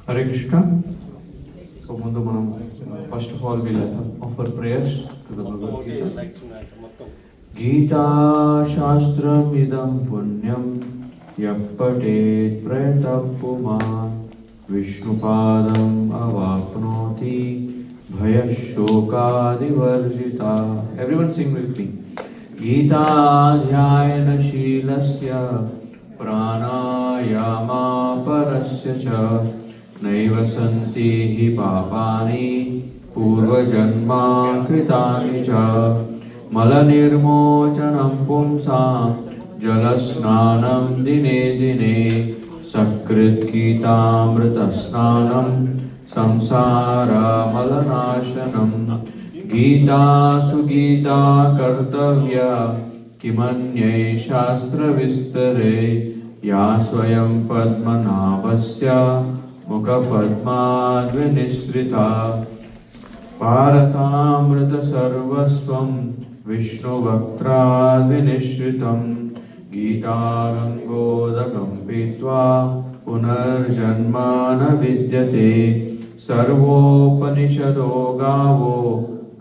Hare Krishna. So, Mundu Manam, first of all, we'll offer prayers to the Bhagavad Gita. Gita Shastram Idam Punyam Yappatet Prayatappuman Vishnupadam Avapnoti Bhayashokadivarjita. Everyone sing with me. Gita Dhyayana Shilasya Pranayama Parasya Cha Naiva Santi Hi Papani Purva Janma Kritani Cha Malanirmochanam Pumsam Jalasnanam Dine Dine Sakrit Gitamritasnanam Samsara Malanashanam Gita Sugita Kartavya Kimanyai Shastra Vistare Ya Swayam Padmanabhasya Mukha Padmadvinisrita Bharatamrita Sarvasvam Vishnu Vaktrad-vinishritam Gita-rangodakam pitva Punarjanmana vidyate Sarvopanishado gavo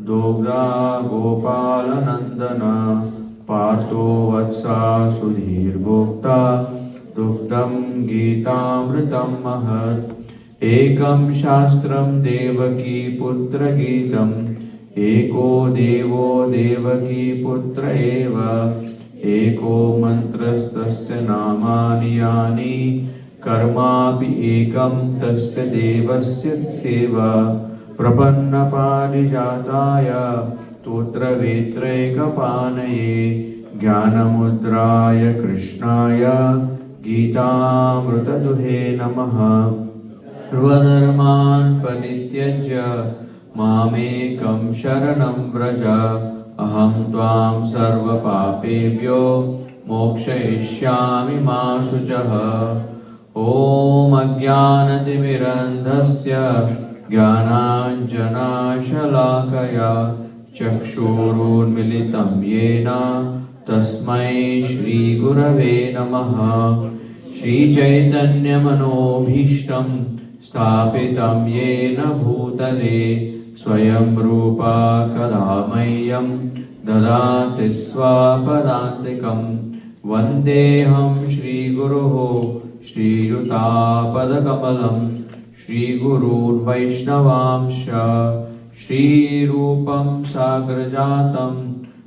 Dogda Gopalanandana Partho Vatsa Sudhir Bhokta Dugdam Gitamritam Mahat Ekam Shastram Devaki Putra Gitam Eko Devo Devaki Putra Eva Eko Mantrastasya Namani Yani Karmapi Ekam Tasya Devasya Seva Prapanna Parijataya Tutra Vetraika Panaye Jnanamudraya Krishnaya Gita-mrita Duhe Namaha Sarvadharman Panityajya Mamekam Sharanam Vraja Aham Tvam Sarva Papebhyo Mokshayishyami Ma Sujaha Om Ajnanatimirandhasya Jnananjana Shalakaya Chakshurunmilitam Yena Tasmai Shri Gurave Namaha Shri Chaitanya Manobhishtam Sthapitam Yena Bhutale Swayam Rupa Kadamayyam Dadati Swapadantikam Vandeham Shri Guruho Shri Yutapadakamalam Shri Gurur Vaishnavamsha Shri Rupam Sagrajatam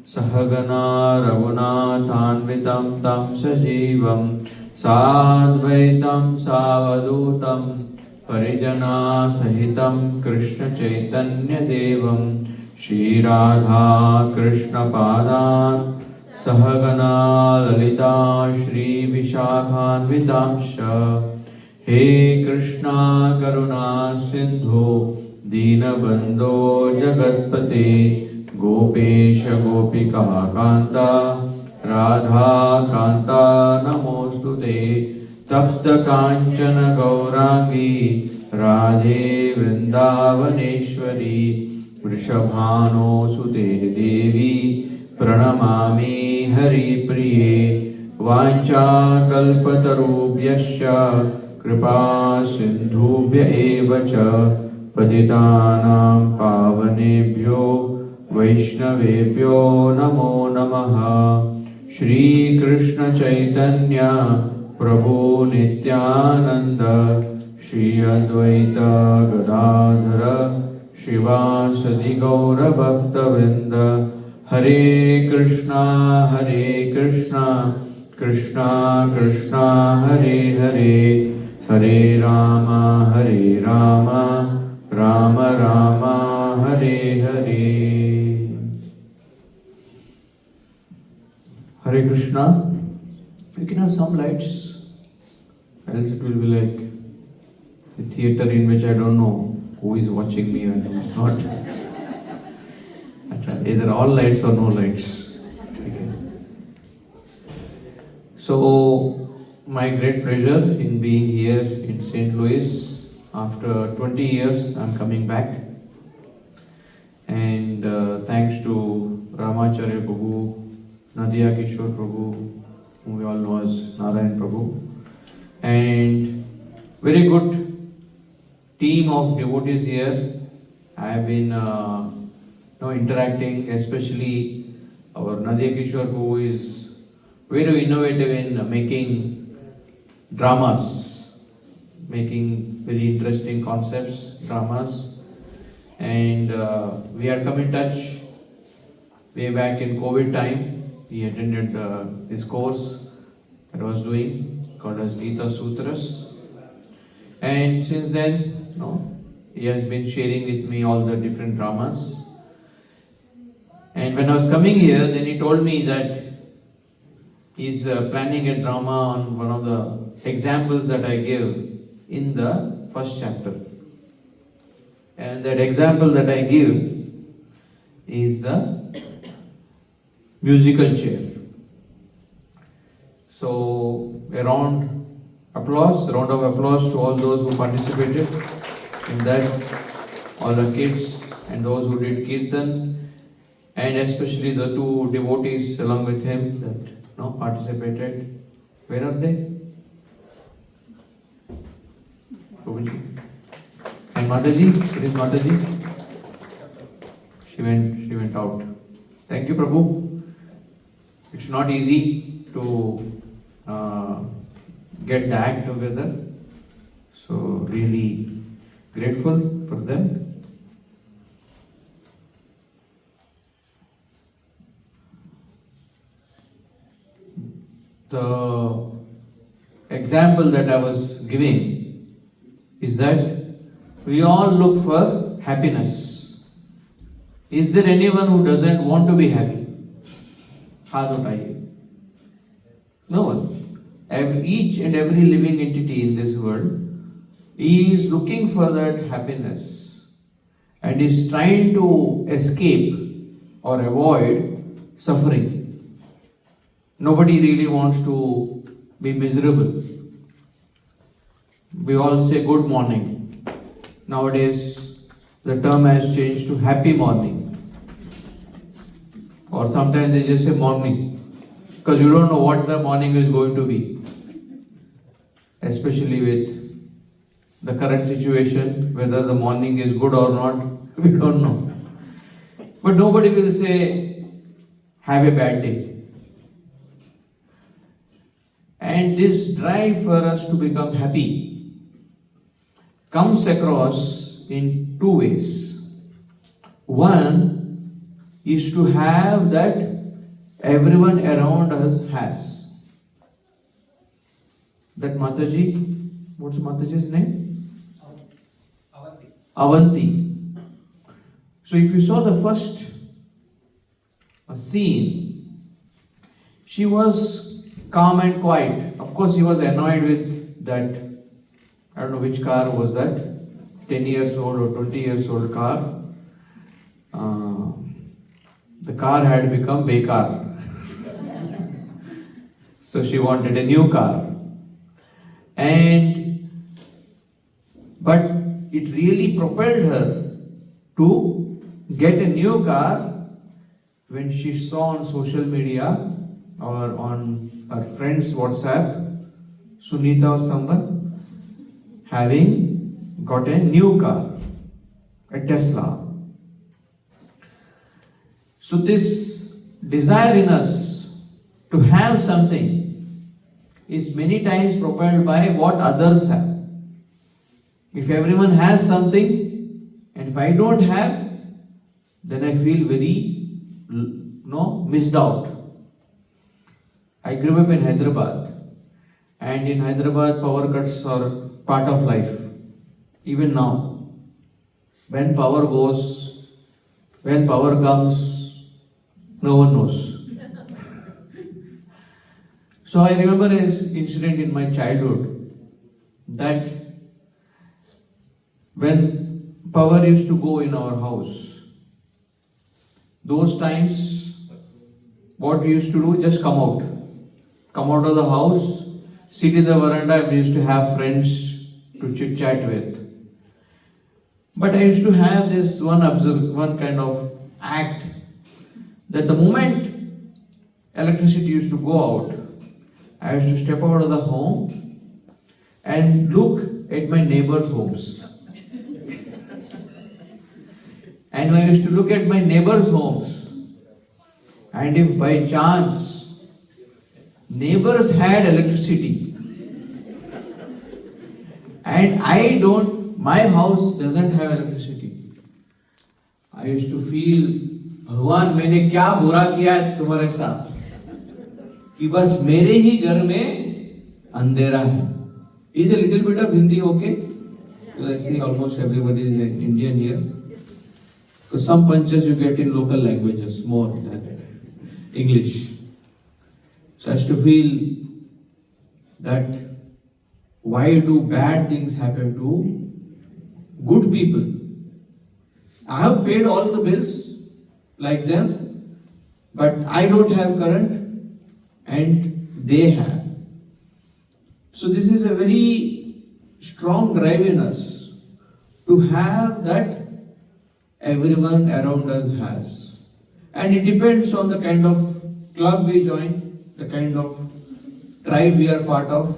Sahagana Raghunathanvitam Tam Sajivam Sadvaitam Savadutam Parijana Sahitam Krishna Chaitanya Devam Shri Radha Krishna Padan Sahagana Lalita Shri Vishakhanvitamsha He Krishna Karuna Sindhu Dinabandho Jagatpate Gopesha Gopika Kanta Radha Kanta Namostute Tapta Kanchana Gaurangi Radhe Vrindavaneshwari Vrishabhano Sute Devi Pranamami Hari Priye Vancha Kalpatarubhyasya Kripa Sindhubhya Evacha Patitanam Pavanebhyo Vaishnavebhyo Namo Namaha Shri Krishna Chaitanya Prabhu Nityananda Shri Advaita Gadadhara Shivasadi Gaura Bhakta Vrinda Hare Krishna Krishna Krishna Hare Hare Hare Rama Rama Rama Hare Hare. Hare Krishna. You can have some lights, else it will be like a theater in which I don't know who is watching me and who is not. Either all lights or no lights. Okay. So, my great pleasure in being here in St. Louis. After 20 years, I'm coming back. And thanks to Ramacharya Prabhu, Nadia Kishore Prabhu, whom we all know as Narayan Prabhu, and very good team of devotees here. I have been interacting, especially our Nadia Kishore, who is very innovative in making dramas, making very interesting concepts, dramas, and we had come in touch way back in COVID time. He attended this course that I was doing called as Gita Sutras, and since then, he has been sharing with me all the different dramas. And when I was coming here, then he told me that he's planning a drama on one of the examples that I gave in the first chapter. And that example that I give is the musical chair. So a round of applause to all those who participated in that, all the kids and those who did kirtan, and especially the two devotees along with him that participated. Where are they? Prabhuji. And Mataji? Where is Mataji? She went out. Thank you, Prabhu. It's not easy to get the act together. So really grateful for them. The example that I was giving is that we all look for happiness. Is there anyone who doesn't want to be happy? हाथ उठाइए. No one. Each and every living entity in this world is looking for that happiness and is trying to escape or avoid suffering. Nobody really wants to be miserable. We all say good morning. Nowadays, the term has changed to happy morning. Or sometimes they just say morning, because you don't know what the morning is going to be. Especially with the current situation, whether the morning is good or not, we don't know. But nobody will say, have a bad day. And this drive for us to become happy comes across in two ways. One is to have that everyone around us has. That Mataji, what's Mataji's name? Avanti. So if you saw the first scene, she was calm and quiet. Of course, he was annoyed with that, I don't know which car was that, 10 years old or 20 years old car. The car had become bekar. So she wanted a new car. But it really propelled her to get a new car when she saw on social media or on her friend's WhatsApp, Sunita or someone having got a new car, a Tesla. So this desire in us to have something is many times propelled by what others have. If everyone has something and if I don't have, then I feel very missed out. I grew up in Hyderabad, and in Hyderabad power cuts are part of life. Even now, when power goes, when power comes, no one knows. So I remember an incident in my childhood that when power used to go in our house, those times what we used to do, just come out of the house, sit in the veranda, and we used to have friends to chit chat with. But I used to have this one kind of act that the moment electricity used to go out, I used to step out of the home and look at my neighbors' homes. And I used to look at my neighbors' homes, and if by chance neighbors had electricity and I don't, my house doesn't have electricity, I used to feel, भगवान मैंने क्या बुरा किया है तुम्हारे साथ कि बस मेरे ही घर में अंधेरा है. Is a little bit of Hindi okay? Because I see almost everybody is an Indian here. So some punches you get in local languages more than English. So I used to feel that why do bad things happen to good people? I have paid all the bills like them, but I don't have current and they have. So this is a very strong drive in us to have that everyone around us has. And it depends on the kind of club we join, the kind of tribe we are part of.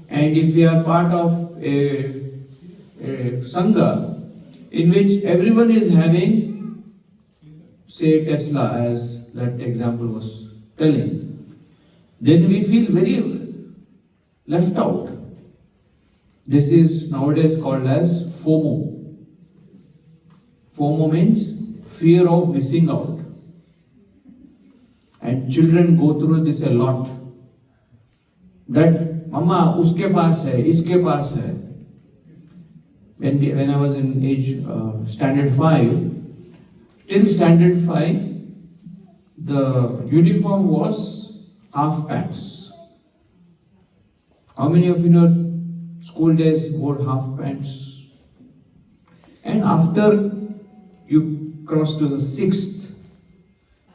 And if we are part of a Sangha in which everyone is having, say Tesla as that example was telling, then we feel very left out. This is nowadays called as FOMO. FOMO means fear of missing out. And children go through this a lot. That mama uske paas hai, iske paas hai. When I was in age standard 5, till standard 5, the uniform was half pants. How many of you know school days wore half pants? And after you cross to the 6th,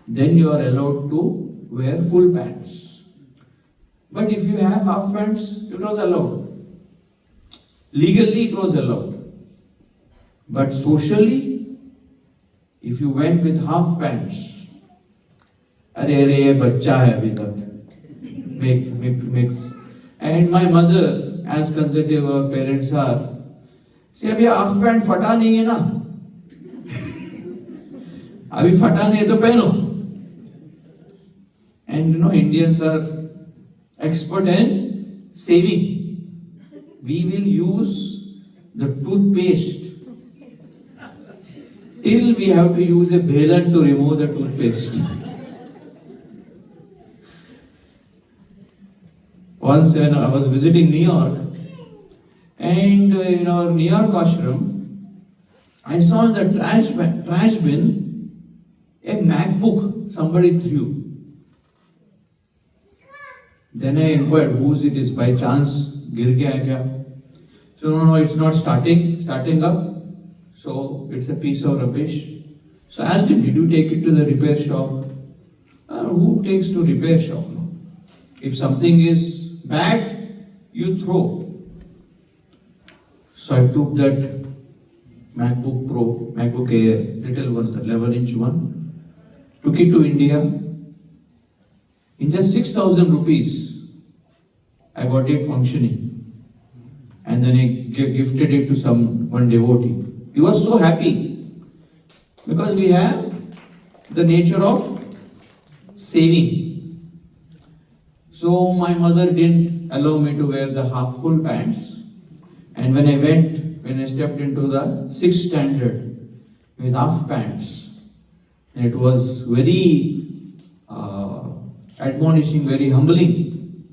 then you are allowed to wear full pants. But if you have half pants, it was allowed. Legally it was allowed. But socially, if you went with half pants, ये बच्चा है अभी तक, makes. And my mother, as conservative our parents are, say अभी half pant फटा नहीं है ना, अभी फटा नहीं है तो पहनो. And you know, Indians are expert in saving. We will use the toothpaste till we have to use a belan to remove the toothpaste. Once when I was visiting New York, and in our New York ashram, I saw in the trash bin a MacBook somebody threw. Then I inquired whose it is, by chance गिर गया है क्या? So no, it's not starting up. So it's a piece of rubbish. So I asked him, did you take it to the repair shop? Who takes to repair shop? No? If something is bad, you throw. So I took that MacBook Pro, MacBook Air, little one, the 11-inch one, took it to India. In just 6,000 rupees, I got it functioning. And then I gifted it to one devotee. He was so happy because we have the nature of saving. So my mother didn't allow me to wear the half full pants. And when I stepped into the 6th standard with half pants, it was very admonishing, very humbling.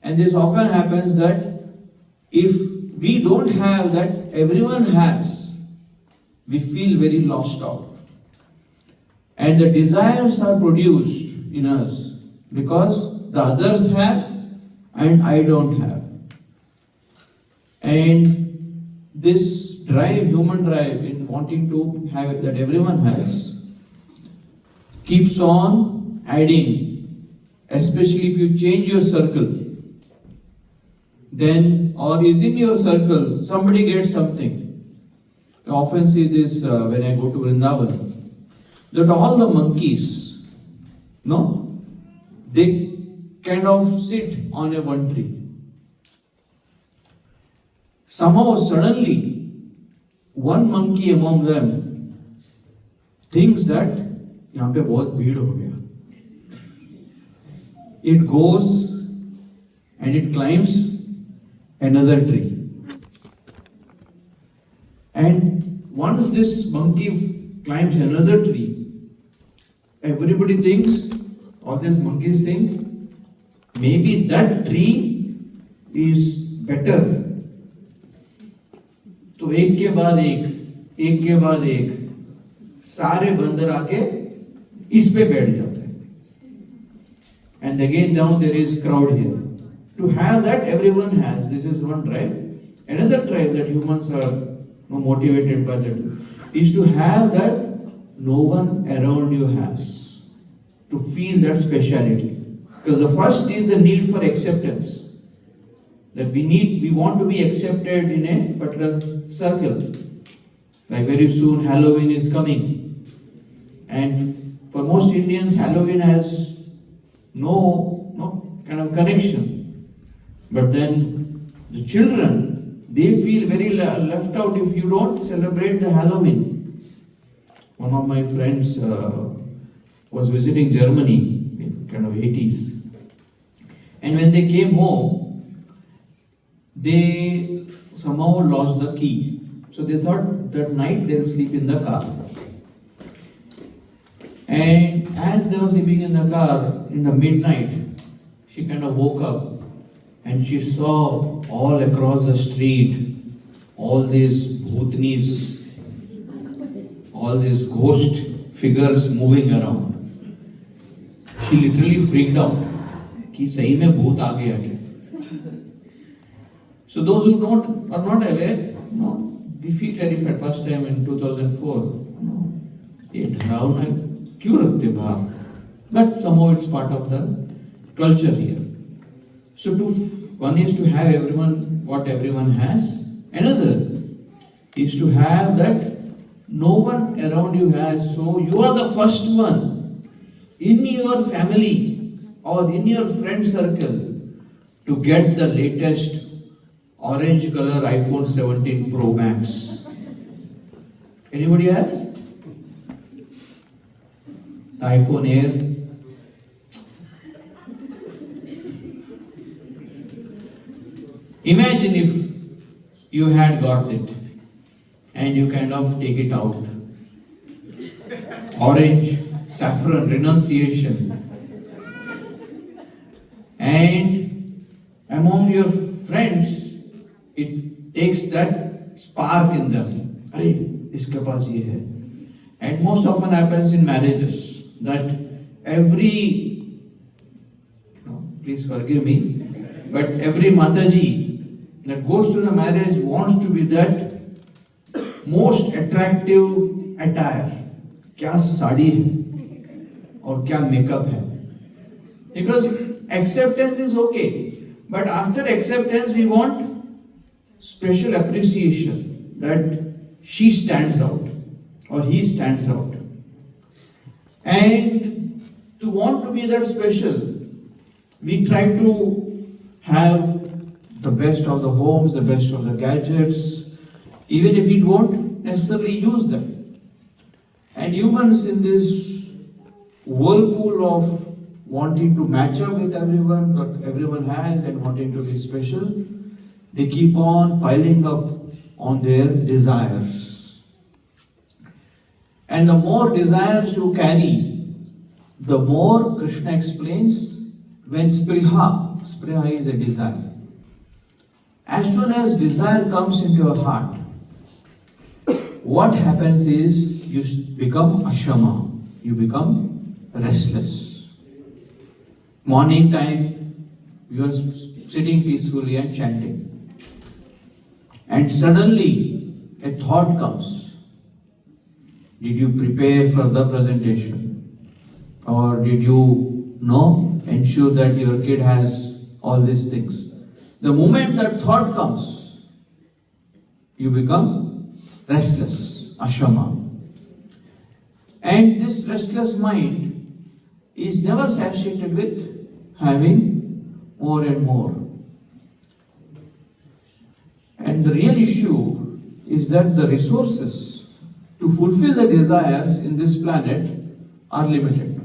And this often happens that if we don't have that everyone has, we feel very lost out. And the desires are produced in us because the others have and I don't have. And this drive, human drive in wanting to have it that everyone has, keeps on adding, especially if you change your circle. Then, or is in your circle, somebody gets something. I often see this when I go to Vrindavan, that all the monkeys, no, they kind of sit on a one tree. Somehow, suddenly, one monkey among them thinks that यहाँ पे बहुत भीड़ हो गया. It goes and it climbs another tree. And once this monkey climbs another tree, everybody thinks, all these monkeys think, maybe that tree is better. तो एक के बाद एक सारे बंदर आके इस पे बैठ जाते हैं. And again now there is crowd here. To have that everyone has. This is one tribe. Another tribe that humans are motivated by that is to have that no one around you has. To feel that speciality. Because the first is the need for acceptance. That we want to be accepted in a particular circle. Like very soon Halloween is coming. And for most Indians, Halloween has no kind of connection. But then the children, they feel very left out if you don't celebrate the Halloween. One of my friends was visiting Germany in kind of 80s. And when they came home, they somehow lost the key. So they thought that night they'll sleep in the car. And as they were sleeping in the car, in the midnight, she kind of woke up and she saw all across the street all these bhutnis, all these ghost figures moving around. She literally freaked out कि सही में भूत आ गया क्या. So those who are not aware, we feel terrified. First time in 2004, ये डरावना क्यों रखते बाहर? But somehow it's part of the culture here. So one is to have everyone what everyone has. Another is to have that no one around you has. So you are the first one in your family or in your friend circle to get the latest orange color iPhone 17 Pro Max. Anybody else? The iPhone Air. Imagine if you had got it and you kind of take it out. Orange, saffron, renunciation. And among your friends, it takes that spark in them. Arey, iske paas ye hai. And most often happens in marriages that please forgive me, but every Mataji that goes to the marriage wants to be that most attractive attire. क्या साड़ी है और क्या makeup है. Because acceptance is okay, but after acceptance we want special appreciation that she stands out or he stands out. And to want to be that special, we try to have the best of the homes, the best of the gadgets, even if we don't necessarily use them. And humans in this whirlpool of wanting to match up with everyone, what everyone has, and wanting to be special, they keep on piling up on their desires. And the more desires you carry, the more Krishna explains when Spriha is a desire. As soon as desire comes into your heart, what happens is you become ashama, you become restless. Morning time, you are sitting peacefully and chanting. And suddenly, a thought comes. Did you prepare for the presentation? Or did you ensure that your kid has all these things? The moment that thought comes, you become restless, ashama. And this restless mind is never satiated with having more and more. And the real issue is that the resources to fulfill the desires in this planet are limited.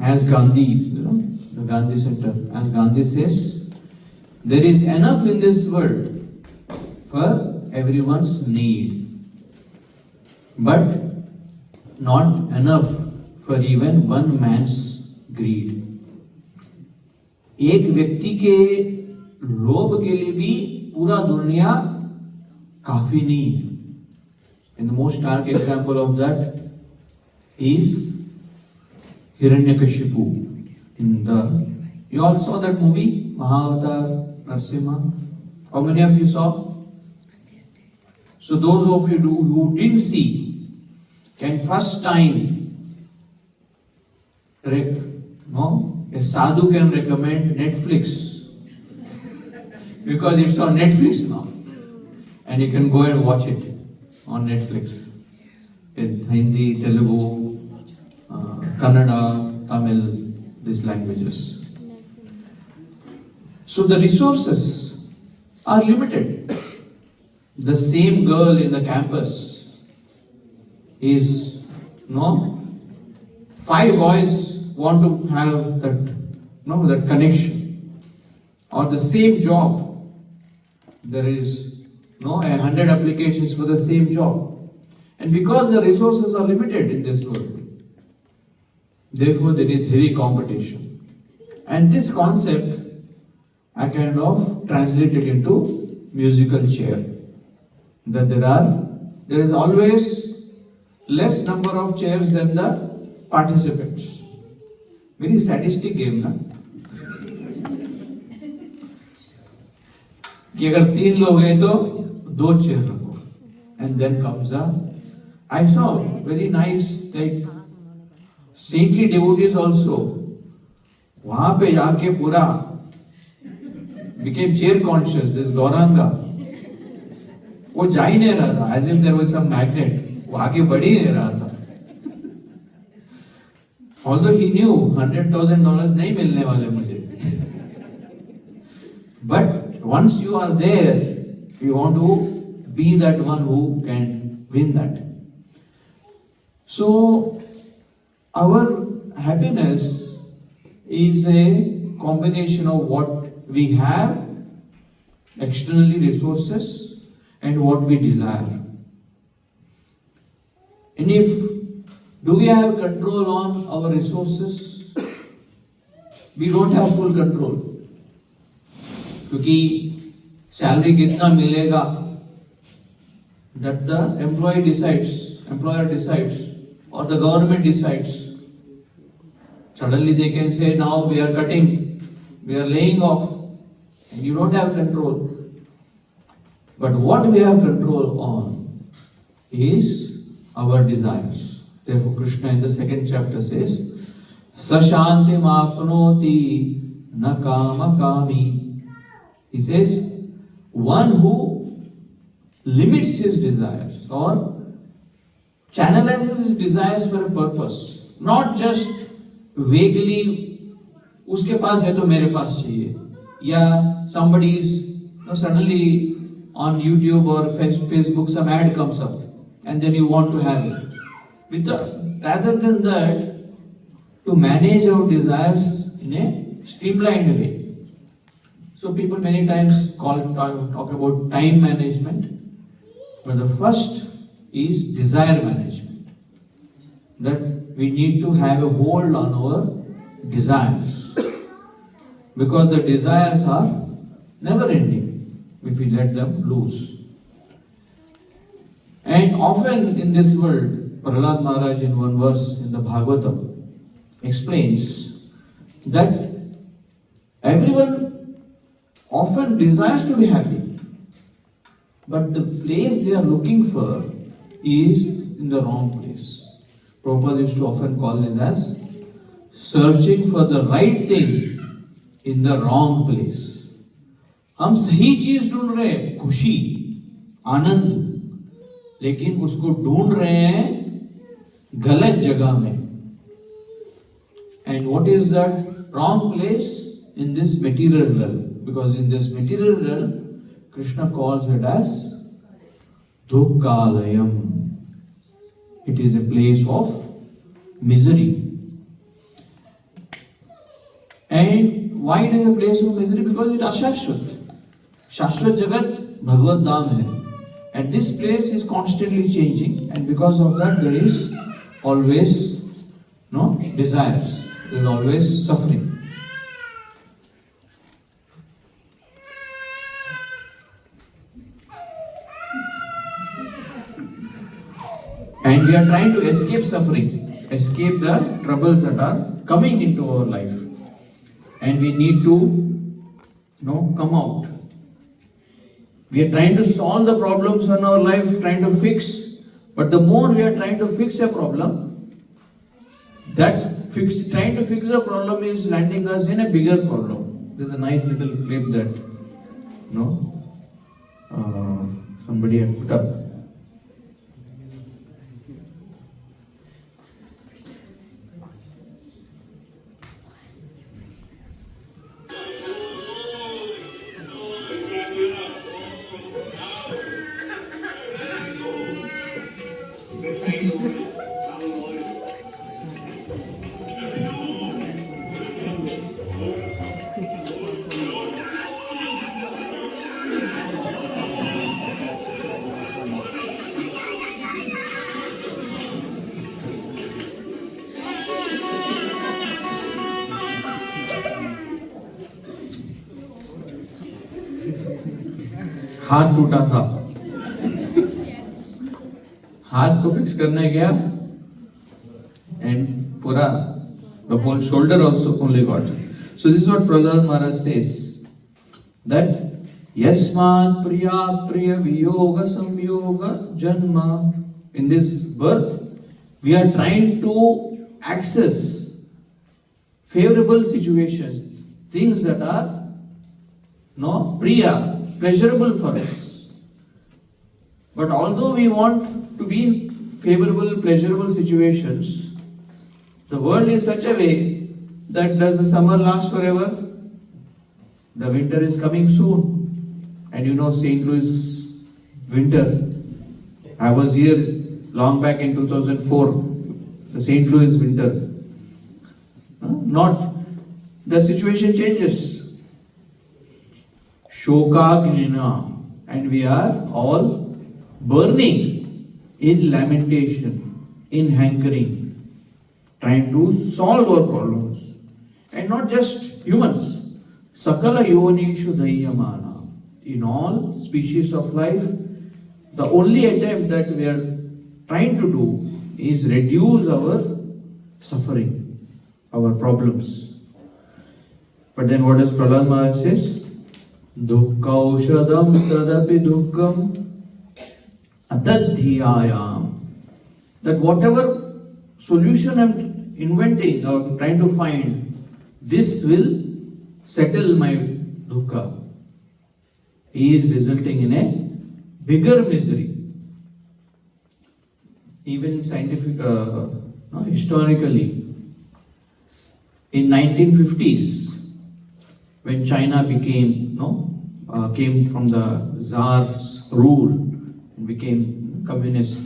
As Gandhi, the Gandhi Center, as Gandhi says, there is enough in this world for everyone's need, but not enough for even one man's greed. एक व्यक्ति के लोभ के लिए भी पूरा दुनिया काफी नहीं है. And the most stark example of that is Hiranyakashipu. You all saw that movie, Mahavatar, Narsimha? How many of you saw? So those of you who didn't see, can first time, a sadhu can recommend Netflix. Because it's on Netflix now. And you can go and watch it on Netflix. In Hindi, Telugu, Kannada, Tamil, these languages. So the resources are limited. The same girl in the campus is, five boys want to have that connection. Or the same job, there is 100 applications for the same job. And because the resources are limited in this world, therefore there is heavy competition. And this concept I kind of translated into musical chair. That there is always less number of chairs than the participants. Very statistic game, na? कि अगर 3 लोग हैं तो 2 chair रखो. And then comes I saw very nice like saintly devotees also. वहां पे जाके पूरा became chair conscious. This Gauranga, वो जा ही नहीं रहा था. As if there was some magnet. वो आगे बढ़ ही नहीं रहा था. Although he knew $100,000 नहीं मिलने वाले मुझे. But once you are there, you want to be that one who can win that. So our happiness is a combination of what we have, externally resources, and what we desire. And do we have control on our resources? We don't have full control. क्योंकि salary कितना मिलेगा, that the employer decides, or the government decides. Suddenly they can say, now we are cutting, we are laying off, and you don't have control. But what we have control on is our desires. Therefore Krishna in the 2nd chapter says, Sashanti mapnoti na kama kami. He says, one who limits his desires or channelizes his desires for a purpose, not just vaguely, uske paas hai to mere paas chahiye. Yeah, somebody is suddenly on YouTube or Facebook, some ad comes up, and then you want to have it. Rather than that, to manage our desires in a streamlined way. So people many times talk about time management, but the first is desire management. That we need to have a hold on our desires, because the desires are never ending if we let them loose. And often in this world, Prahlad Maharaj in one verse in the Bhagavatam explains that everyone often desires to be happy, but the place they are looking for is in the wrong place. Prabhupada used to often call this as searching for the right thing in the wrong place. हम सही चीज ढूंढ रहे हैं, खुशी, आनंद, लेकिन उसको ढूंढ रहे हैं गलत जगह में. And what is that wrong place? in this material realm, because in this material realm, Krishna calls it as Dukkalayam. It is a place of misery. And why it is a place of misery? Because it is ashashvat. Shashvat Jagat Bhagavad Dham hai. And this place is constantly changing, and because of that there is always desires. There is always suffering. And we are trying to escape suffering, escape the troubles that are coming into our life. And we need to come out. We are trying to solve the problems in our life, trying to fix. But the more we are trying to fix a problem, trying to fix a problem is landing us in a bigger problem. There's a nice little clip that somebody had put up. हाथ टूटा था, हाथ को fix करने गया, and पूरा the whole shoulder also only got. So this is what Prahlad Maharaj says, that Yasmat Priya Priya Viyoga Samyoga Janma. In this birth, we are trying to access favorable situations, things that are Priya, pleasurable for us. But although we want to be in favorable, pleasurable situations, the world is such a way that does the summer last forever? The winter is coming soon. And St. Louis winter. I was here long back in 2004, the St. Louis winter. The situation changes. Shokagnina, and we are all burning in lamentation, in hankering, trying to solve our problems. And not just humans. Sakala yonishu dayyamana. In all species of life, the only attempt that we are trying to do is reduce our suffering, our problems. But then what does Prahlad Maharaj says? Dukkaushadam tadapi dukkam atadhyayam. That whatever solution I'm inventing or trying to find, this will settle my dukkha. He is resulting in a bigger misery. Even scientific, historically, in 1950s, when China came from the Tsar's rule and became a communist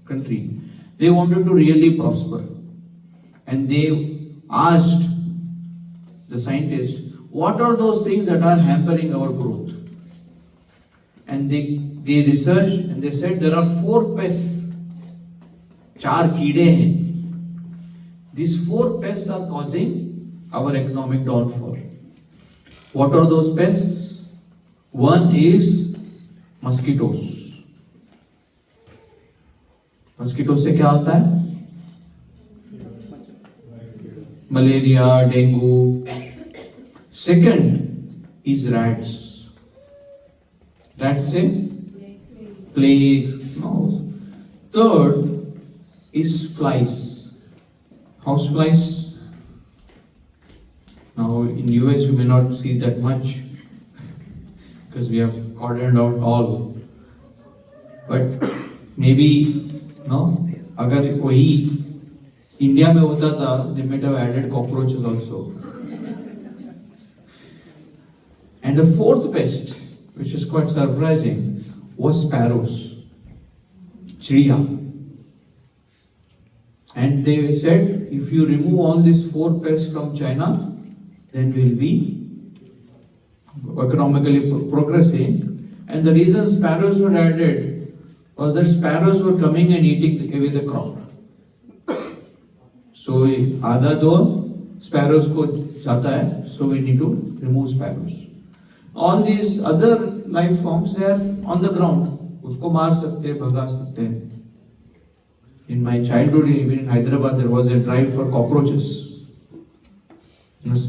country, they wanted to really prosper. And they asked the scientists, what are those things that are hampering our growth? And they researched and they said there are 4 pests. 4 कीड़े हैं. These 4 pests are causing our economic downfall. What are those pests? One is mosquitoes. Mosquitoes से क्या होता है? Malaria, dengue. Second is rats. Rats say plague. No. Third is flies. House flies. Now in US you may not see that much because we have cordoned out all. But maybe अगर वही India में होता था, they might have added cockroaches also. And the fourth pest, which is quite surprising, was sparrows, chidiya. And they said, if you remove all these four pests from China, then we'll be economically progressing. And the reason sparrows were added was that sparrows were coming and eating away the crop. So आधा तो sparrows को जाता है, so we need to remove sparrows. All these other life forms, they are on the ground. उसको मार सकते हैं, भगा सकते हैं. In my childhood, even in Hyderabad, there was a drive for cockroaches.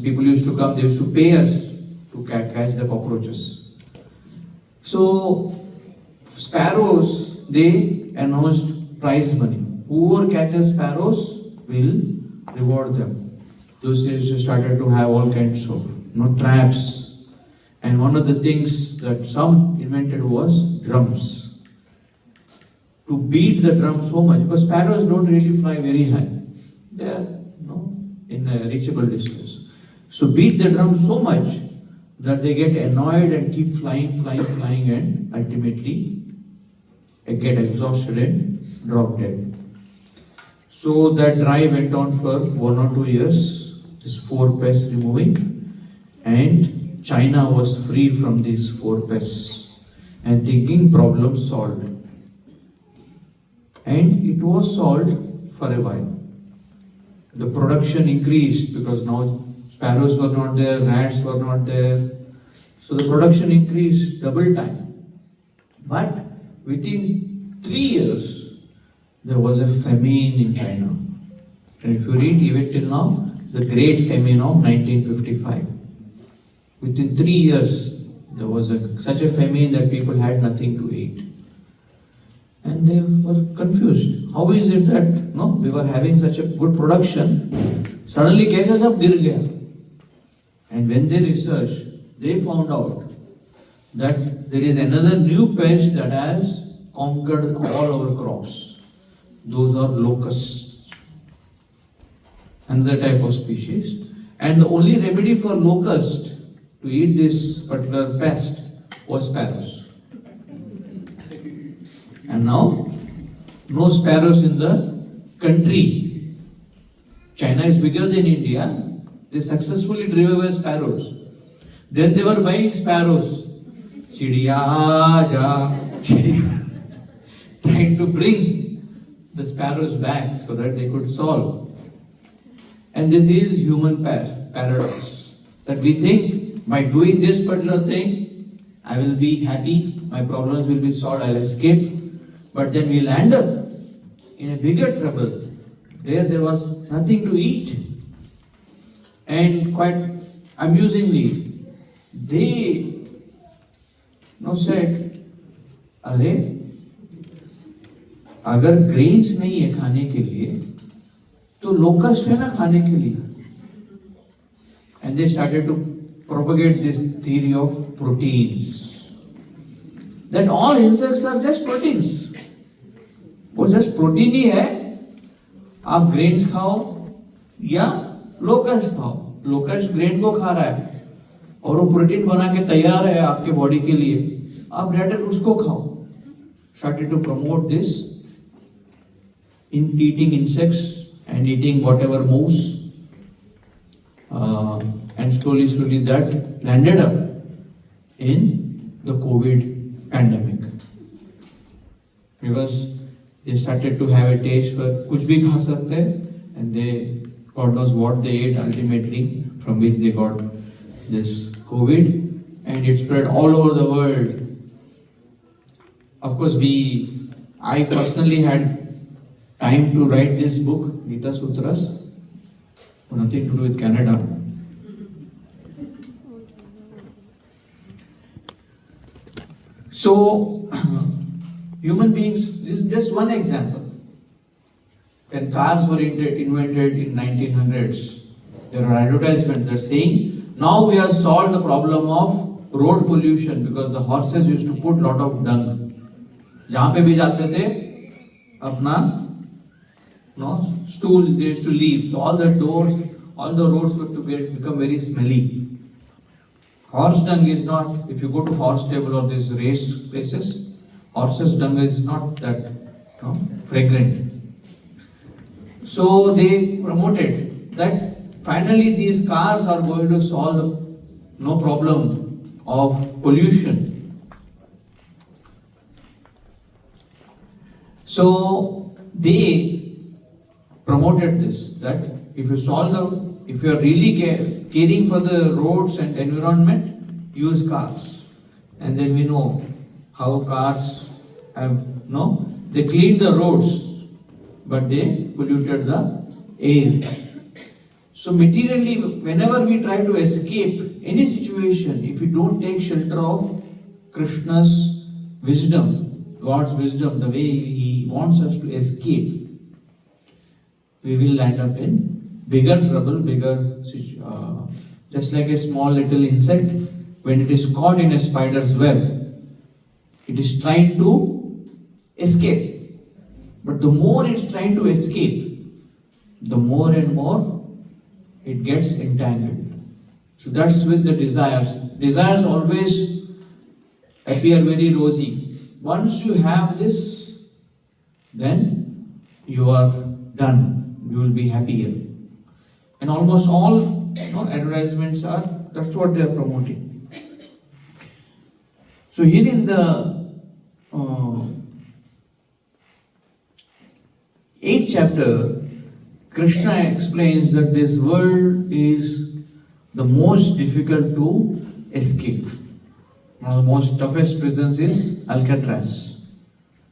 People used to come, they used to pay us to catch the cockroaches. So, sparrows, they announced prize money. Whoever catches sparrows will reward them. Those days started to have all kinds of traps. And one of the things that some invented was drums. To beat the drum so much, because sparrows don't really fly very high. They are in a reachable distance. So beat the drum so much that they get annoyed and keep flying and ultimately get exhausted and drop dead. So that drive went on for 1 or 2 years, this four pests removing, and China was free from these four pests and thinking problem solved. And it was solved for a while. The production increased because now sparrows were not there, rats were not there. So the production increased double time. But within 3 years, there was a famine in China. And if you read even till now, the Great Famine of 1955. Within 3 years, there was such a famine that people had nothing to eat. And they were confused. How is it that we were having such a good production, suddenly cases of गिर गया? And when they researched, they found out that there is another new pest that has conquered all our crops. Those are locusts, another type of species. And the only remedy for locust to eat this particular pest was sparrows. And now, no sparrows in the country. China is bigger than India. They successfully drove away sparrows. Then they were buying sparrows. Chidiya ja, chidiya. Trying to bring the sparrows back so that they could solve. And this is human paradox. That we think by doing this particular thing, I will be happy, my problems will be solved, I'll escape. But then we'll end up in a bigger trouble. There was nothing to eat. And quite amusingly, they said, अरे अगर grains नहीं है खाने के लिए तो locust है ना खाने के लिए. And they started to propagate this theory of proteins. That all insects are just proteins. वो जस्ट प्रोटीन ही है. आप ग्रेन्स खाओ या लोकस्ट खाओ. लोकस्ट ग्रेन को खा रहा है और वो प्रोटीन बना के तैयार है आपके बॉडी के लिए. आप डायरेक्ट उसको खाओ. Started to promote this in eating insects and eating whatever moves, and slowly that landed up in the COVID pandemic, because they started to have a taste for कुछ भी खा सकते हैं, and they, God knows what they ate ultimately, from which they got this COVID, and it spread all over the world. Of course, I personally had time to write this book, Gita Sutras, nothing to do with Canada. So, human beings, this is just one example. When cars were invented in 1900s, there are advertisements that are saying, now we have solved the problem of road pollution because the horses used to put lot of dung. जहाँ पे भी जाते थे अपना stool they used to leave, so all the roads were to become very smelly. Horse dung is not, if you go to horse stable or these race places, horse's dung is not that fragrant. So they promoted that finally these cars are going to solve no problem of pollution. So they promoted this, that if you are really caring for the roads and environment, use cars. And then we know how cars have, they cleaned the roads, but they polluted the air. So materially, whenever we try to escape any situation, if we don't take shelter of Krishna's wisdom, God's wisdom, the way He wants us to escape, we will land up in bigger trouble, just like a small little insect, when it is caught in a spider's web, it is trying to escape. But the more it's trying to escape, the more and more it gets entangled. So that's with the desires. Desires always appear very rosy. Once you have this, then you are done. You will be happier. And almost all advertisements that's what they are promoting. So here in the 8th chapter, Krishna explains that this world is the most difficult to escape. One of the most toughest prisons is Alcatraz.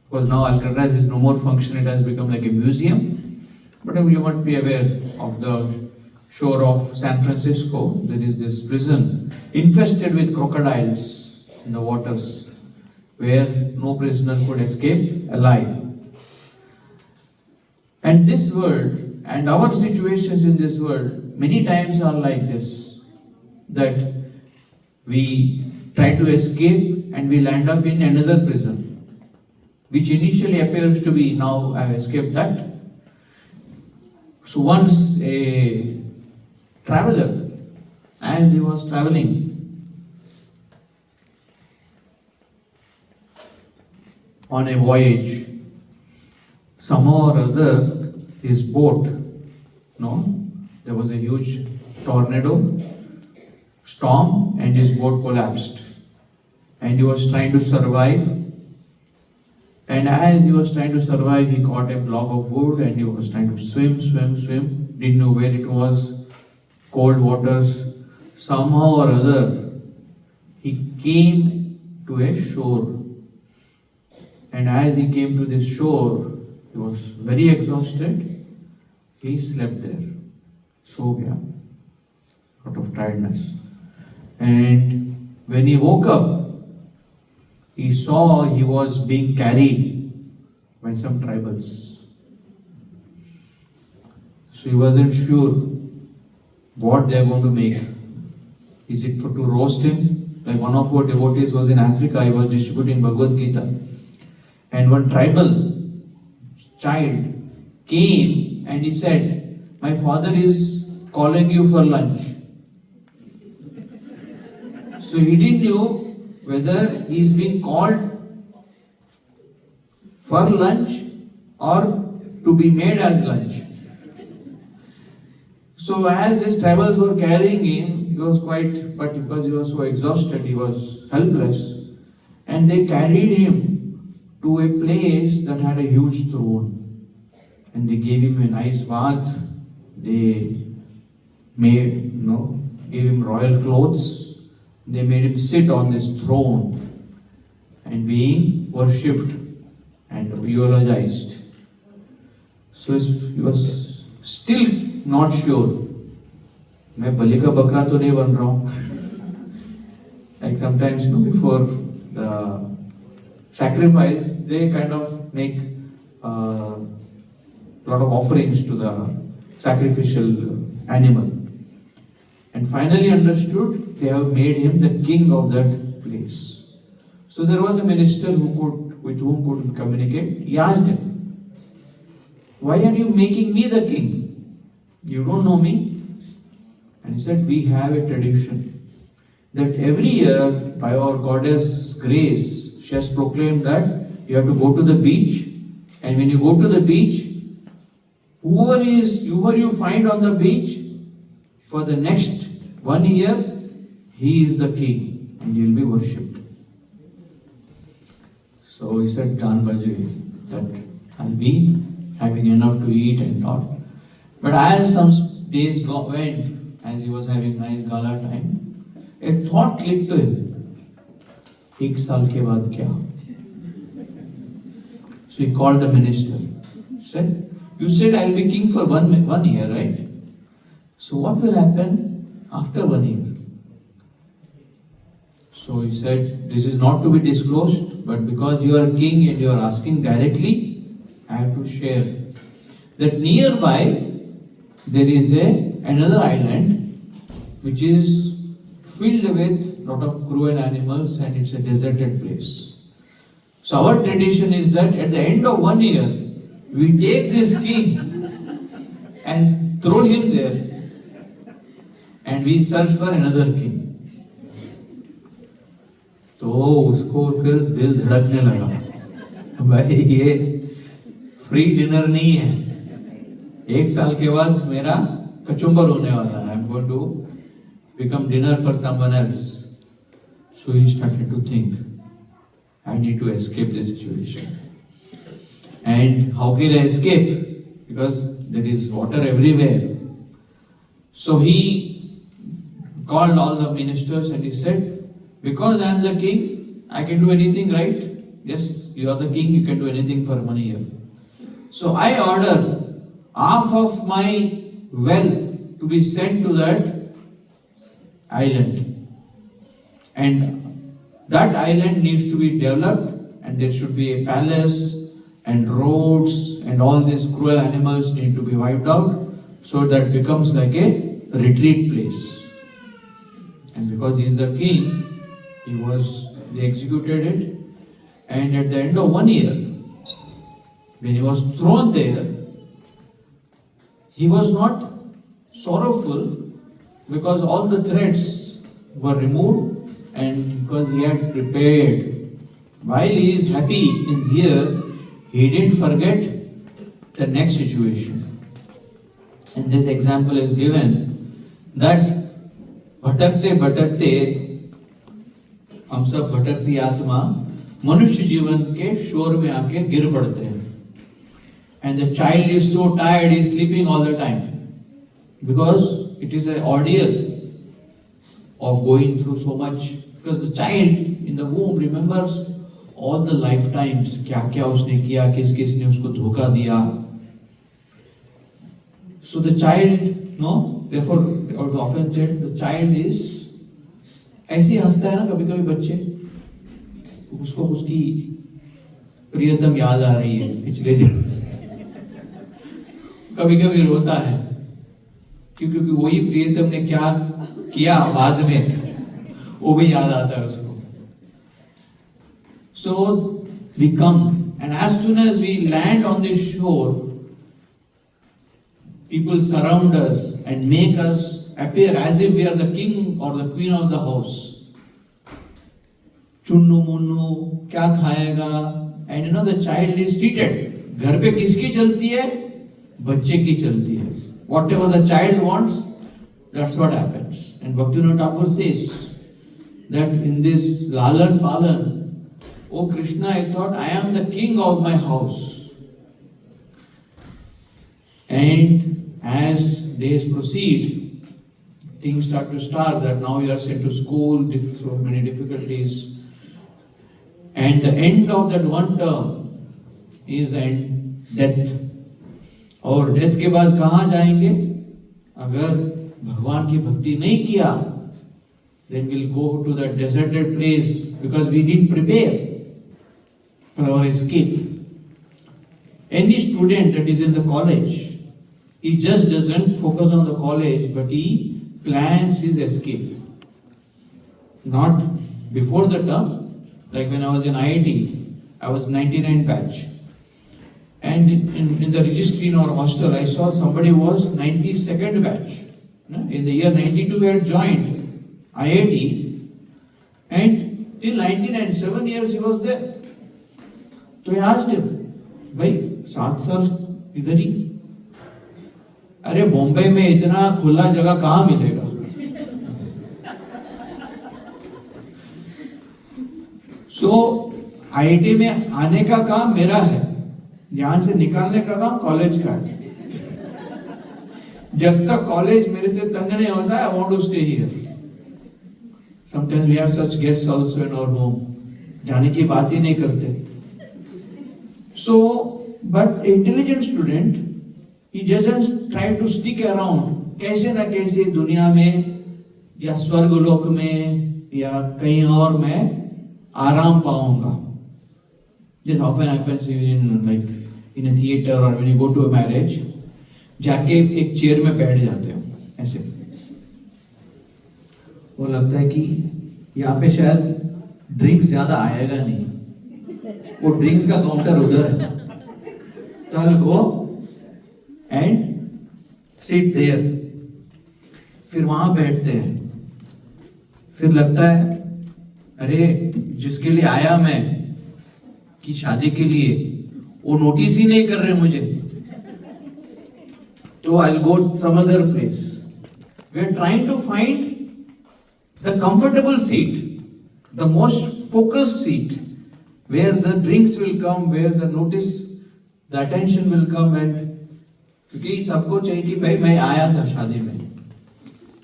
Because now Alcatraz is no more function, it has become like a museum. But you might be aware of the shore of San Francisco, there is this prison infested with crocodiles in the waters, where no prisoner could escape alive. And this world and our situations in this world many times are like this, that we try to escape and we land up in another prison, which initially appears to be, now I have escaped that. So once a traveler, as he was traveling on a voyage, somehow or other his boat, there was a huge tornado, storm, and his boat collapsed. And he was trying to survive. And as he was trying to survive, he caught a block of wood and he was trying to swim. Didn't know where it was, cold waters. Somehow or other, he came to a shore. And as he came to this shore, he was very exhausted. He slept there. So out of tiredness. And when he woke up, he saw he was being carried by some tribals. So he wasn't sure what they are going to make. Is it to roast him? Like one of our devotees was in Africa, he was distributing Bhagavad Gita. And one tribal child came and he said, "My father is calling you for lunch." So he didn't know whether he is being called for lunch or to be made as lunch. So as these tribals were carrying him, he was but because he was so exhausted, he was helpless. And they carried him to a place that had a huge throne. And they gave him a nice bath. They gave him royal clothes. They made him sit on this throne and being worshipped and eulogized. So he was still not sure. मैं बलि का बकरा तो नहीं बन रहा हूँ. Like sometimes before the sacrifice, they kind of make a lot of offerings to the sacrificial animal. And finally understood, they have made him the king of that place. So there was a minister with whom could communicate. He asked him, "Why are you making me the king? You don't know me." And he said, "We have a tradition. that every year, by our goddess grace, she has proclaimed that you have to go to the beach, and when you go to the beach, whoever you find on the beach for the next 1 year, he is the king and he will be worshipped. So he said, Jan Baje, that I'll be having enough to eat and not. But as some days went, as he was having nice gala time, a thought clicked to him. एक साल के बाद क्या? So he called the minister. Said, you said I'll be king for 1 year, right? So what will happen after 1 year? So he said, this is not to be disclosed, but because you are king and you are asking directly, I have to share. That nearby there is another island which is filled with lot of cruel animals and it's a deserted place. So our tradition is that at the end of 1 year, we take this king and throw him there and we search for another king. तो उसको फिर दिल धड़कने लगा, भाई ये free dinner नहीं है, 1 साल के बाद मेरा कचुम्बर होने वाला है, I'm going to become dinner for someone else. So he started to think, I need to escape this situation. And how can I escape? Because there is water everywhere. So he called all the ministers and he said, because I am the king, I can do anything, right? Yes, you are the king, you can do anything for 1 year. So I order half of my wealth to be sent to that island. And that island needs to be developed and there should be a palace and roads and all these cruel animals need to be wiped out so that becomes like a retreat place. And because he is the king, they executed it, and at the end of 1 year, when he was thrown there, he was not sorrowful because all the threats were removed and because he had prepared. While he is happy in here, he didn't forget the next situation. And this example is given that भटकते भटकते हम सब भटकती आत्मा मनुष्य जीवन के शोर में आके गिर पड़ते हैं. And the child is so tired, he is sleeping all the time because it is an ordeal of going through so much. Because the child in the womb remembers all the lifetimes, क्या क्या उसने किया, किस किस ने उसको धोखा दिया. So the child, no, therefore often said the child is ऐसे ही हंसता है ना कभी कभी बच्चे, उसको उसकी प्रियतम याद आ रही है पिछले दिन से, कभी कभी रोता है क्योंकि वही प्रियतम ने क्या किया बाद में वो भी याद आता है उसको. So we come and as soon as we land on this shore, people surround us and make us appear as if we are the king or the queen of the house. Chunnu Munnu क्या खाएगा, and you know the child is treated. घर पे किसकी चलती है? बच्चे की चलती है. Whatever the child wants, that's what happens. And Bhaktivinoda Thakur says that in this Lalan Palan, oh Krishna, I thought I am the king of my house. And as days proceed, things start that now you are sent to school, so many difficulties. And the end of that one term is death. और death के बाद कहाँ जाएंगे? अगर भगवान की भक्ति नहीं किया, then we'll go to that deserted place because we didn't prepare for our escape. Any student that is in the college, he just doesn't focus on the college, but he plans his escape. Not before the term, like when I was in IIT, I was 99 batch. And in the registry in our hostel, I saw somebody was 92nd batch. In the year 92, we had joined IIT, And till 1997 years he was there. So I asked him, भाई 7 साल इधर ही, अरे बॉम्बे में इतना खुला जगह कहाँ मिलेगा? So आईआईटी में आने का काम मेरा है, यहां से निकालने का काम कॉलेज का है। जब तक कॉलेज मेरे से तंग नहीं होता है, I want to stay here. Sometimes we have such guests also in our home. जाने की बात ही नहीं करते. So, but intelligent student, he doesn't try to stick around. कैसे ना कैसे दुनिया में या स्वर्गलोक में या कहीं और मैं आराम पाऊंगा. This often happens in in a theater or when you go to a marriage. जाके एक चेयर में बैठ जाते हो ऐसे, वो लगता है कि यहाँ पे शायद ड्रिंक्स ज्यादा आएगा नहीं, वो ड्रिंक्स का काउंटर उधर है, तो I'll go and sit there. फिर वहां बैठते हैं, फिर लगता है अरे जिसके लिए आया मैं कि शादी के लिए, वो नोटिस ही नहीं कर रहे मुझे, तो I'll go some other place. We are trying to find the comfortable seat, the most focused seat, where the drinks will come, where the notice, the attention will come, and क्योंकि सबको चाहिए कि भाई मैं आया था शादी में.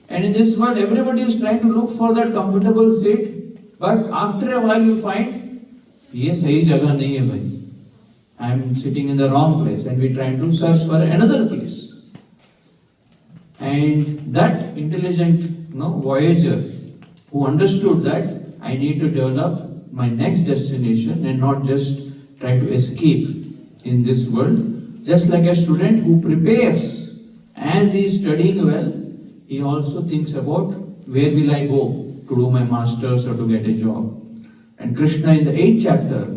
And in this world, everybody is trying to look for that comfortable seat, but after a while you find ये सही जगह नहीं है भाई. I am sitting in the wrong place, and we trying to search for another place. And that intelligent voyager who understood that I need to develop my next destination and not just try to escape in this world. Just like a student who prepares as he is studying well, he also thinks about where will I go to do my masters or to get a job. And Krishna in the 8th chapter,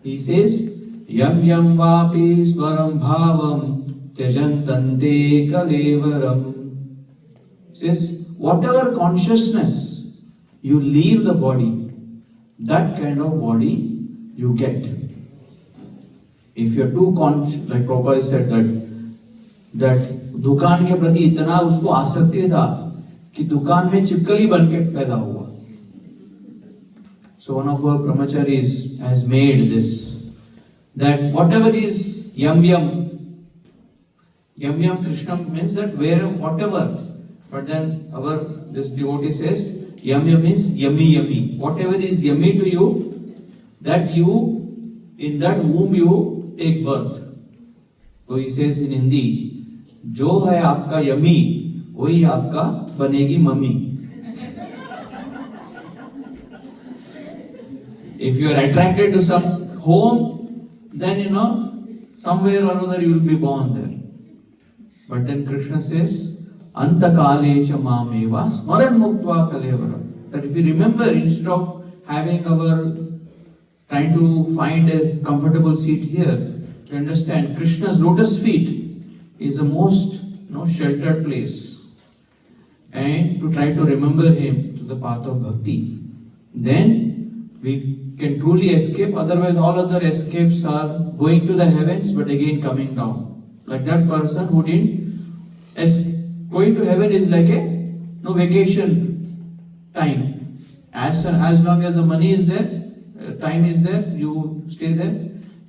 he says, Yam yam vapi svaram bhavam त्यजन्तन्ते कलेवरम. Says, whatever consciousness you leave the body, that kind of body you get. If you're too conscious, like Prabhupada said that दुकान के प्रति इतना उसको आसक्ति था कि दुकान में चिपकली बन के पैदा हुआ. So one of our brahmacharis has made this, that whatever is yum Krishna means that where whatever, but then this devotee says yum means yummy. Whatever is yummy to you, that you, in that womb you take birth. So he says in Hindi, जो है आपका yummy वही आपका बनेगी mummy. If you are attracted to some home, then somewhere or other you will be born there. But then Krishna says, Antakale cha mameva smaran muktva kalevara. That if you remember, instead of having trying to find a comfortable seat here, to understand Krishna's lotus feet is the most sheltered place, and to try to remember him to the path of bhakti, then we can truly escape. Otherwise all other escapes are going to the heavens but again coming down. Like that person who didn't going to heaven is like a vacation time. As long as the money is there, time is there, you stay there,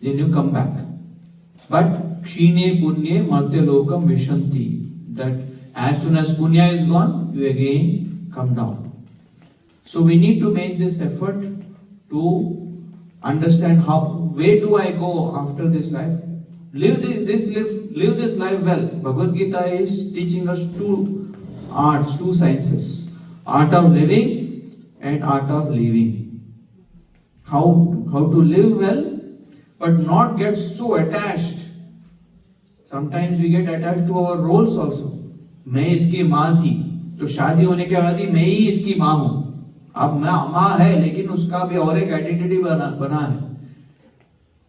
then you come back. But kshine punye marte lokam vishanti, that as soon as punya is gone, you again come down. So we need to make this effort to understand where do I go after this life. Live this life well. Bhagavad Gita is teaching us two arts, two sciences: art of living and art of leaving. How to live well, but not get so attached. Sometimes we get attached to our roles also. मैं इसकी माँ थी, तो शादी होने के बाद ही मैं ही इसकी माँ हूँ. अब माँ है लेकिन उसका भी और एक आइडेंटिटी बना है.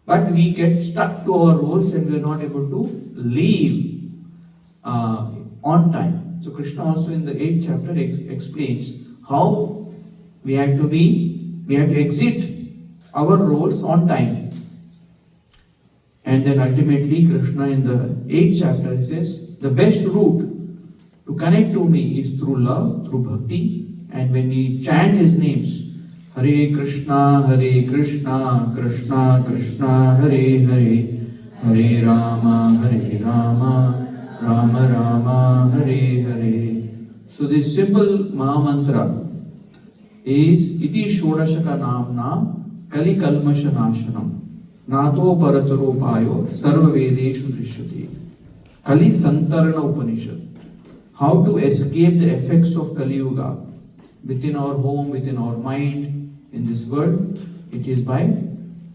But we get stuck to our roles and we are not able to leave on time. So Krishna also in the 8th chapter explains how we had to exit our roles on time. And then ultimately Krishna in the 8th chapter says, the best route to connect to me is through love, through bhakti. And when we chant his names, Hare Krishna, Krishna Krishna, Hare Hare, Hare Rama, Rama Rama, Hare Hare. So this simple Maha Mantra is Iti Shodashaka Namna Kali Kalmasha Nashanam Nato Parataropayo Sarva Vedeshu Drishyate. Kali Santarana Upanishad. How to escape the effects of Kali Yuga within our home, within our mind, in this world. It is by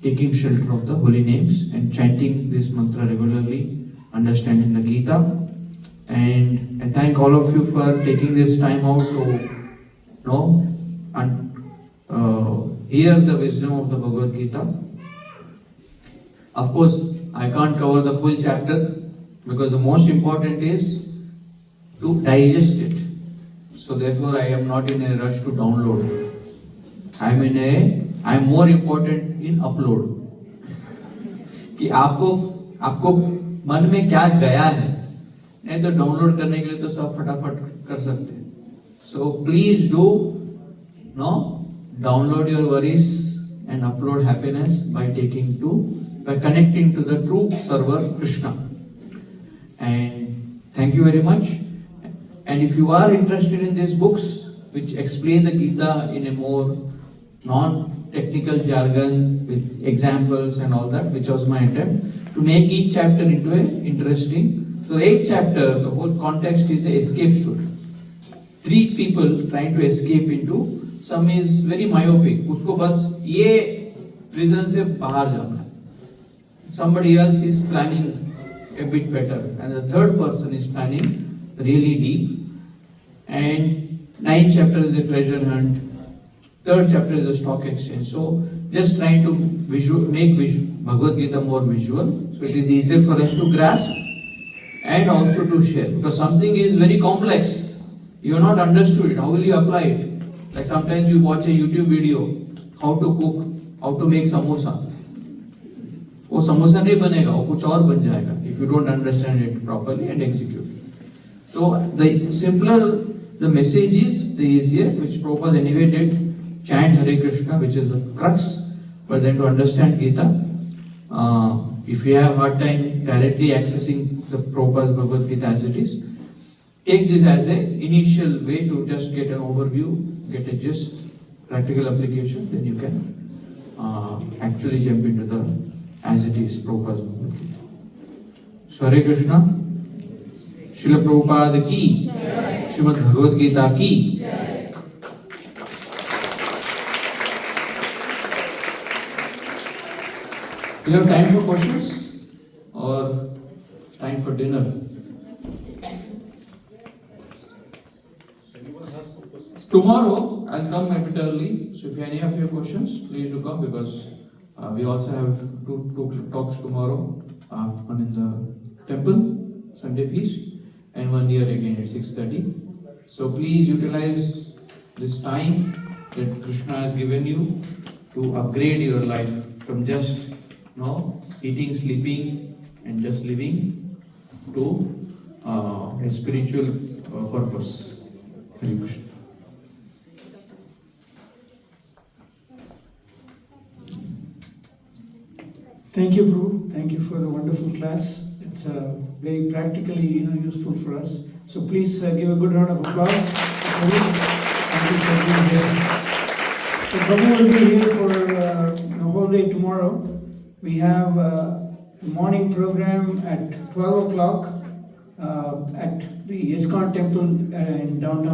taking shelter of the holy names and chanting this mantra regularly, understanding the Gita. And I thank all of you for taking this time out to know and hear the wisdom of the Bhagavad Gita. Of course, I can't cover the full chapter because the most important is to digest it. So therefore, I am not in a rush to download. I am more important in upload. कि आपको मन में क्या गया है, नहीं तो download करने के लिए तो सब फटाफट कर सकते हैं. So please do download your worries and upload happiness by connecting to the true server Krishna. And thank you very much. And if you are interested in these books which explain the Gita in a more non-technical jargon with examples and all that, which was my attempt to make each chapter into a interesting. So the 8th chapter, the whole context is a escape story. 3 people trying to escape into, some is very myopic, उसको बस ये prison से बाहर जाना है. Somebody else is planning a bit better, and the 3rd person is planning really deep. And 9th chapter is a treasure hunt. 3rd chapter is a stock exchange. So just trying to make Bhagavad Gita more visual, so it is easier for us to grasp and also to share. Because something is very complex, you have not understood it. How will you apply it? Like sometimes you watch a YouTube video, how to cook, how to make samosa. वो समोसा नहीं बनेगा, वो कुछ और बन जाएगा if you don't understand it properly and execute. So the simpler the message is, the easier, which Prabhupada anyway did. Chant Hare Krishna, which is the crux, but then to understand Gita, if you have hard time directly accessing the Prabhupada's Bhagavad Gita as it is, take this as an initial way to just get an overview, get a gist, practical application, then you can actually jump into the as it is Prabhupada's Bhagavad Gita. So Hare Krishna, Srila Prabhupada ki, Srimad Bhagavad Gita ki. Do you have time for questions or time for dinner? Tomorrow I'll come a bit early, so if any of your questions, please do come, because we also have two talks tomorrow. One in the temple, Sunday feast, and one here again at 6:30. So please utilize this time that Krishna has given you to upgrade your life from just eating, sleeping, and just living to a spiritual purpose. Hare Krishna. Thank you, Prabhu. Thank you for the wonderful class. It's very practically, useful for us. So please give a good round of applause. Thank you for being here. So Prabhu will be here for the whole day tomorrow. We have a morning program at 12 o'clock at the ISKCON temple in downtown